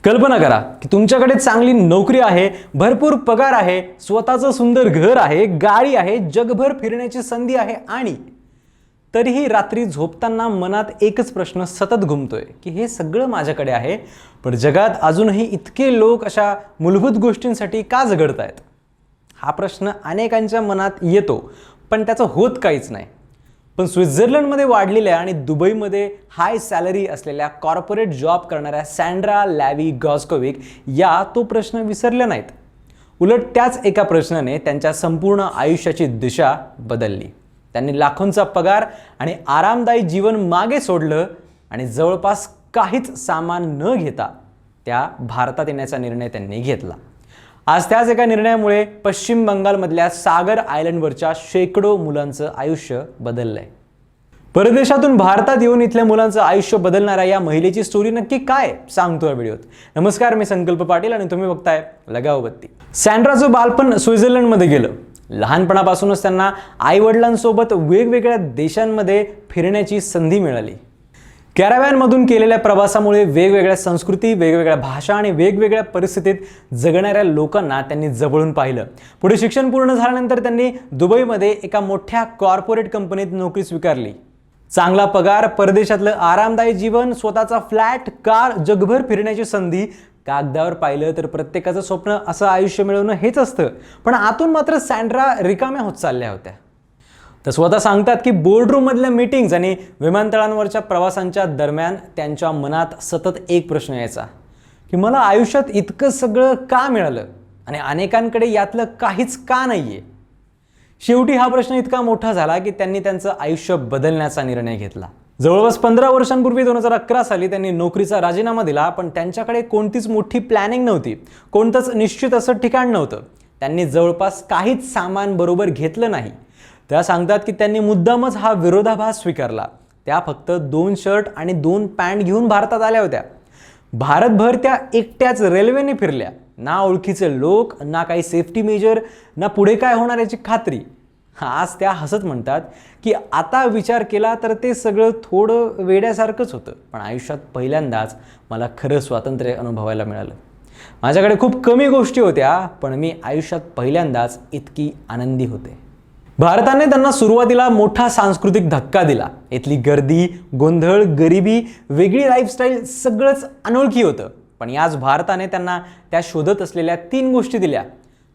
कल्पना करा की तुमच्याकडे चांगली नोकरी आहे, भरपूर पगार आहे, स्वतःचं सुंदर घर आहे, गाडी आहे, जगभर फिरण्याची संधी आहे आणि तरीही रात्री झोपताना मनात एकच प्रश्न सतत घुमतोय की हे सगळं माझ्याकडे आहे, पण जगात अजूनही इतके लोक अशा मूलभूत गोष्टींसाठी का झगडतायत? हा प्रश्न अनेकांच्या मनात येतो, पण त्याचं होत काहीच नाही. पण स्वित्झर्लंडमध्ये वाढलेल्या आणि दुबईमध्ये हाय सॅलरी असलेल्या कॉर्पोरेट जॉब करणाऱ्या सँड्रा लॅवी गॉस्कोविक या तो प्रश्न विसरल्या नाहीत. उलट त्याच एका प्रश्नाने त्यांच्या संपूर्ण आयुष्याची दिशा बदलली. त्यांनी लाखोंचा पगार आणि आरामदायी जीवन मागे सोडलं आणि जवळपास काहीच सामान न घेता त्या भारतात येण्याचा निर्णय त्यांनी घेतला. आज त्याच एका निर्णयामुळे पश्चिम बंगालमधल्या सागर आयलंडवरच्या शेकडो मुलांचं आयुष्य बदललंय. परदेशातून भारतात येऊन इथल्या मुलांचं आयुष्य बदलणाऱ्या या महिलेची स्टोरी नक्की काय सांगतोय व्हिडिओत. नमस्कार, मी संकल्प पाटील आणि तुम्ही बघताय लगाव बत्ती. सँड्राचं बालपण स्वित्झर्लंडमध्ये गेलं. लहानपणापासूनच त्यांना आई वडिलांसोबत वेगवेगळ्या देशांमध्ये फिरण्याची संधी मिळाली. कॅराव्हॅनमधून केलेल्या प्रवासामुळे वेगवेगळ्या संस्कृती, वेगवेगळ्या भाषा आणि वेगवेगळ्या परिस्थितीत जगणाऱ्या लोकांना त्यांनी जवळून पाहिलं. पुढे शिक्षण पूर्ण झाल्यानंतर त्यांनी दुबईमध्ये एका मोठ्या कॉर्पोरेट कंपनीत नोकरी स्वीकारली. चांगला पगार, परदेशातलं आरामदायी जीवन, स्वतःचा फ्लॅट, कार, जगभर फिरण्याची संधी. कागदावर पाहिलं तर प्रत्येकाचं स्वप्न असं आयुष्य मिळवणं हेच असतं, पण आतून मात्र सँड्रा रिकाम्या होत चालल्या होत्या. तर स्वतः सांगतात की बोर्डरूममधल्या मीटिंग्स आणि विमानतळांवरच्या प्रवासांच्या दरम्यान त्यांच्या मनात सतत एक प्रश्न यायचा की मला आयुष्यात इतकं सगळं का मिळालं आणि अनेकांकडे यातलं काहीच का नाहीये. शेवटी हा प्रश्न इतका मोठा झाला की त्यांनी त्यांचं आयुष्य बदलण्याचा निर्णय घेतला. जवळपास 15 वर्षांपूर्वी 2011 साली त्यांनी नोकरीचा राजीनामा दिला, पण त्यांच्याकडे कोणतीच मोठी प्लॅनिंग नव्हती, कोणतंच निश्चित असं ठिकाण नव्हतं. त्यांनी जवळपास काहीच सामान बरोबर घेतलं नाही. त्या सांगतात की त्यांनी मुद्दामच हा विरोधाभास स्वीकारला. त्या फक्त 2 शर्ट आणि 2 पॅन्ट घेऊन भारतात आल्या होत्या. भारतभर त्या एकट्याच रेल्वेने फिरल्या. ना ओळखीचे लोक, ना काही सेफ्टी मेजर, ना पुढे काय होणार याची खात्री. आज त्या हसत म्हणतात की आता विचार केला तर ते सगळं थोडं वेड्यासारखंच होतं, पण आयुष्यात पहिल्यांदाच मला खरं स्वातंत्र्य अनुभवायला मिळालं. माझ्याकडे खूप कमी गोष्टी होत्या, पण मी आयुष्यात पहिल्यांदाच इतकी आनंदी होते. भारताने त्यांना सुरुवातीला मोठा सांस्कृतिक धक्का दिला. इथली गर्दी, गोंधळ, गरिबी, वेगळी लाईफस्टाईल सगळंच अनोळखी होतं. पण याच भारताने त्यांना त्या शोधत असलेल्या 3 गोष्टी दिल्या: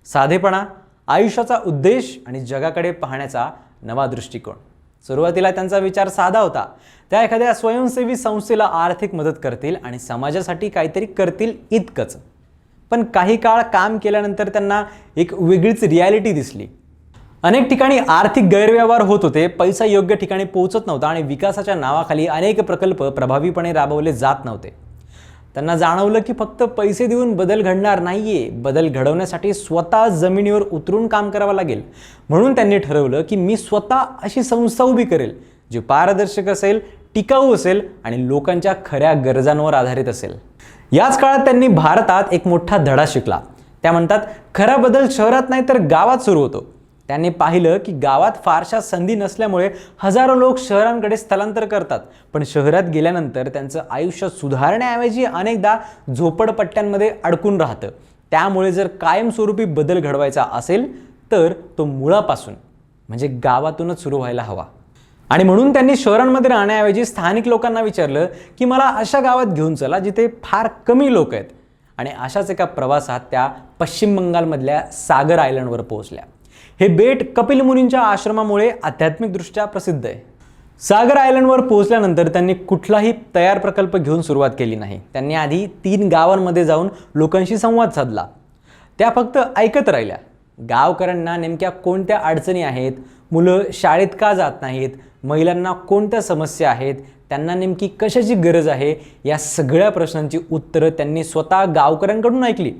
साधेपणा, आयुष्याचा उद्देश आणि जगाकडे पाहण्याचा नवा दृष्टिकोन. सुरुवातीला त्यांचा विचार साधा होता. त्या एखाद्या स्वयंसेवी संस्थेला आर्थिक मदत करतील आणि समाजासाठी काहीतरी करतील, इतकंच. पण काही काळ काम केल्यानंतर त्यांना एक वेगळीच रियालिटी दिसली. अनेक ठिकाणी आर्थिक गैरव्यवहार होत होते, पैसा योग्य ठिकाणी पोहोचत नव्हता आणि विकासाच्या नावाखाली अनेक प्रकल्प प्रभावीपणे राबवले जात नव्हते. त्यांना जाणवलं की फक्त पैसे देऊन बदल घडणार नाहीये, बदल घडवण्यासाठी स्वतः जमिनीवर उतरून काम करावं लागेल. म्हणून त्यांनी ठरवलं की मी स्वतः अशी संस्था उभी करेल जी पारदर्शक असेल, टिकाऊ असेल आणि लोकांच्या खऱ्या गरजांवर आधारित असेल. याच काळात त्यांनी भारतात एक मोठा धडा शिकला. त्या म्हणतात, खरा बदल शहरात नाही तर गावात सुरू होतो. त्यांनी पाहिलं की गावात फारशा संधी नसल्यामुळे हजारो लोक शहरांकडे स्थलांतर करतात, पण शहरात गेल्यानंतर त्यांचं आयुष्य सुधारण्याऐवजी अनेकदा झोपडपट्ट्यांमध्ये अडकून राहतं. त्यामुळे जर कायमस्वरूपी बदल घडवायचा असेल तर तो मुळापासून म्हणजे गावातूनच सुरू व्हायला हवा. आणि म्हणून त्यांनी शहरांमध्ये राहण्याऐवजी स्थानिक लोकांना विचारलं की मला अशा गावात घेऊन चला जिथे फार कमी लोक आहेत. आणि अशाच एका प्रवासात त्या पश्चिम बंगालमधल्या सागर आयलंडवर पोहोचल्या. हे बेट कपिल मुनींच्या आश्रमामुळे आध्यात्मिकदृष्ट्या प्रसिद्ध आहे. सागर आयलंडवर पोहोचल्यानंतर त्यांनी कुठलाही तयार प्रकल्प घेऊन सुरुवात केली नाही. त्यांनी आधी 3 गावांमध्ये जाऊन लोकांशी संवाद साधला. त्या फक्त ऐकत राहिल्या. गावकऱ्यांना नेमक्या कोणत्या अडचणी आहेत, मुलं शाळेत का जात नाहीत, महिलांना कोणत्या समस्या आहेत, त्यांना नेमकी कशाची गरज आहे, या सगळ्या प्रश्नांची उत्तरं त्यांनी स्वतः गावकऱ्यांकडून ऐकली.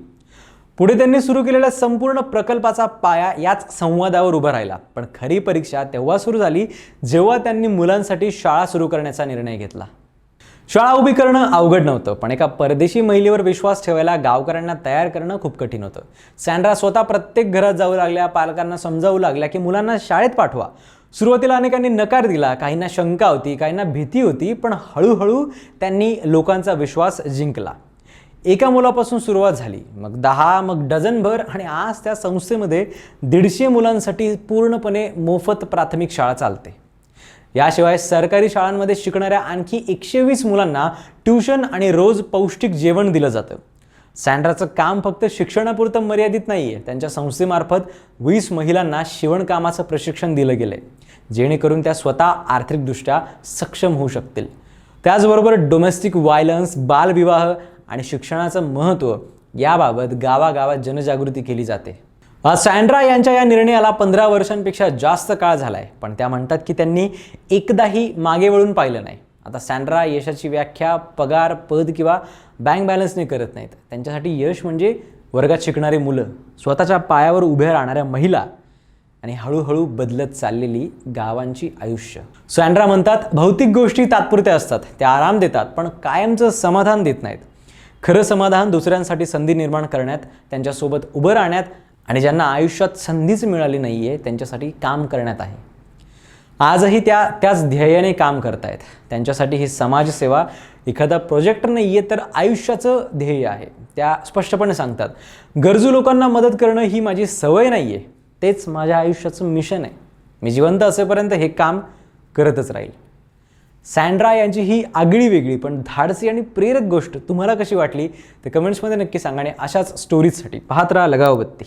पुढे त्यांनी सुरू केलेल्या संपूर्ण प्रकल्पाचा पाया याच संवादावर उभा राहिला. पण खरी परीक्षा तेव्हा सुरू झाली जेव्हा त्यांनी मुलांसाठी शाळा सुरू करण्याचा निर्णय घेतला. शाळा उभी करणं अवघड नव्हतं, पण एका परदेशी महिलेवर विश्वास ठेवायला गावकऱ्यांना तयार करणं खूप कठीण होतं. सँड्रा स्वतः प्रत्येक घरात जाऊ लागल्या, पालकांना समजावू लागल्या की मुलांना शाळेत पाठवा. सुरुवातीला अनेकांनी नकार दिला, काहींना शंका होती, काहींना भीती होती, पण हळूहळू त्यांनी लोकांचा विश्वास जिंकला. एका मुलापासून सुरुवात झाली, मग 10, मग डझनभर, आणि आज त्या संस्थेमध्ये 150 मुलांसाठी पूर्णपणे मोफत प्राथमिक शाळा चालते. याशिवाय सरकारी शाळांमध्ये शिकणाऱ्या आणखी 120 मुलांना ट्यूशन आणि रोज पौष्टिक जेवण दिलं जातं. सँड्राचं काम फक्त शिक्षणापुरतं मर्यादित नाही आहे. त्यांच्या संस्थेमार्फत 20 महिलांना शिवणकामाचं प्रशिक्षण दिलं गेलं आहे, जेणेकरून त्या स्वतः आर्थिकदृष्ट्या सक्षम होऊ शकतील. त्याचबरोबर डोमेस्टिक व्हायलन्स, बालविवाह आणि शिक्षणाचं महत्त्व याबाबत गावागावात जनजागृती केली जाते. सँड्रा यांच्या या निर्णयाला 15 वर्षांपेक्षा जास्त काळ झाला आहे, पण त्या म्हणतात की त्यांनी एकदाही मागे वळून पाहिलं नाही. आता सँड्रा यशाची व्याख्या पगार, पद किंवा बँक बॅलन्सने करत नाहीत. त्यांच्यासाठी यश म्हणजे वर्गात शिकणारी मुलं, स्वतःच्या पायावर उभ्या राहणाऱ्या महिला आणि हळूहळू बदलत चाललेली गावांची आयुष्य. सँड्रा म्हणतात, भौतिक गोष्टी तात्पुरत्या असतात, त्या आराम देतात, पण कायमचं समाधान देत नाहीत. खरं समाधान दुसऱ्यांसाठी संधी निर्माण करण्यात, त्यांच्यासोबत उभं राहण्यात आणि ज्यांना आयुष्यात संधीच मिळाली नाही आहे त्यांच्यासाठी काम करण्यात आहे. आजही त्या त्याच ध्येयाने काम करतायत. त्यांच्यासाठी ही समाजसेवा एखादा प्रोजेक्ट नाही आहे, तर आयुष्याचं ध्येय आहे. त्या स्पष्टपणे सांगतात, गरजू लोकांना मदत करणं ही माझी सवय नाही आहे, तेच माझ्या आयुष्याचं मिशन आहे. मी जिवंत असेपर्यंत हे काम करतच राहील. सँड्रा यांची ही आगळी वेगळी पण धाडसी आणि प्रेरक गोष्ट तुम्हाला कशी वाटली ते कमेंट्समध्ये नक्की सांगा. आणि अशाच स्टोरीजसाठी पाहत राहा लगाव बत्ती.